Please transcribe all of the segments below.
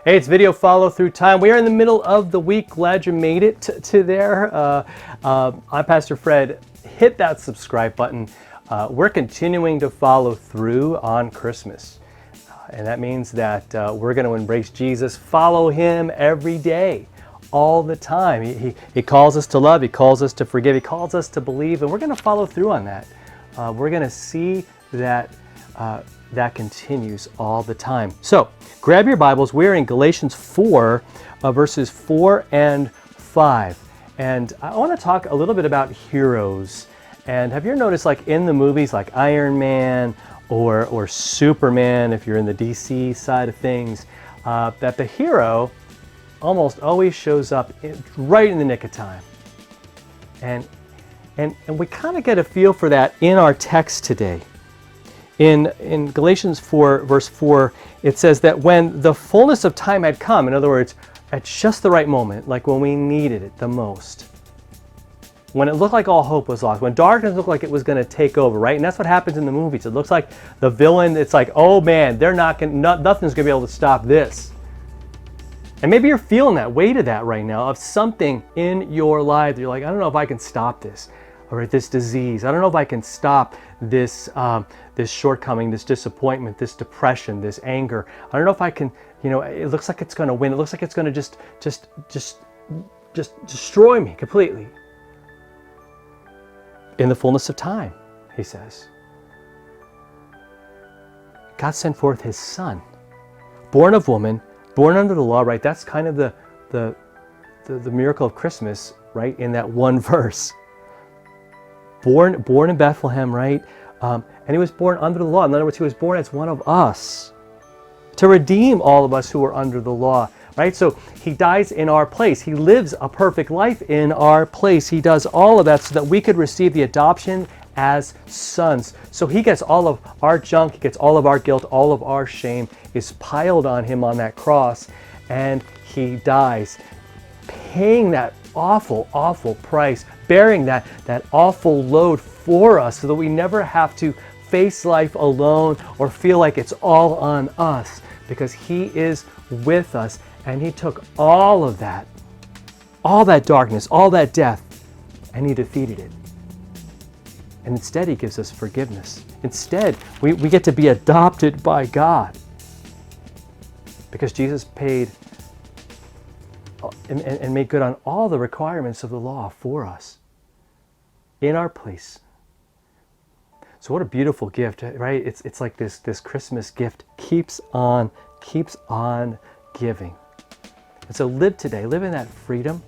Hey, it's video follow through time. We are in the middle of the week. Glad you made it to there. I'm Pastor Fred. Hit that subscribe button. We're continuing to follow through on Christmas. And that means that we're going to embrace Jesus, follow him every day, all the time. He calls us to love, he calls us to forgive, he calls us to believe, and we're going to follow through on that. We're going to see that that continues all the time. So grab your Bibles. We're in Galatians 4, verses 4 and 5. And I want to talk a little bit about heroes. And have you ever noticed, like in the movies like Iron Man or Superman, if you're in the DC side of things, that the hero almost always shows up right in the nick of time. And we kind of get a feel for that in our text today. In Galatians 4, verse 4, it says that when the fullness of time had come, in other words, at just the right moment, like when we needed it the most, when it looked like all hope was lost, when darkness looked like it was going to take over, right? And that's what happens in the movies. It looks like the villain, it's like, oh man, nothing's going to be able to stop this. And maybe you're feeling that weight of that right now, of something in your life that you're like, I don't know if I can stop this, or this disease. I don't know if I can stop this this shortcoming, this disappointment, this depression, this anger. I don't know if I can, it looks like it's going to win. It looks like it's going to just destroy me completely. In the fullness of time, he says, God sent forth his son, born of woman, born under the law, right? That's kind of the miracle of Christmas, right? In that one verse. Born in Bethlehem, right? And he was born under the law. In other words, he was born as one of us to redeem all of us who are under the law, right? So he dies in our place. He lives a perfect life in our place. He does all of that so that we could receive the adoption as sons. So he gets all of our junk, he gets all of our guilt, all of our shame is piled on him on that cross, and he dies, paying that awful, awful price, bearing that awful load for us so that we never have to face life alone or feel like it's all on us, because he is with us and he took all of that, all that darkness, all that death, and he defeated it. And instead he gives us forgiveness. Instead, we get to be adopted by God because Jesus paid and made good on all the requirements of the law for us in our place. So what a beautiful gift, right? It's like this Christmas gift keeps on giving. And so live today, live in that freedom,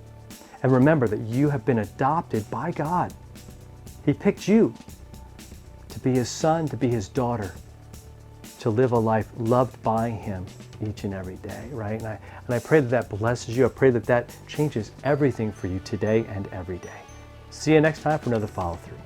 and remember that you have been adopted by God. He picked you to be his son, to be his daughter, to live a life loved by him each and every day, right? And I pray that blesses you. I pray that changes everything for you today and every day. See you next time for another follow through.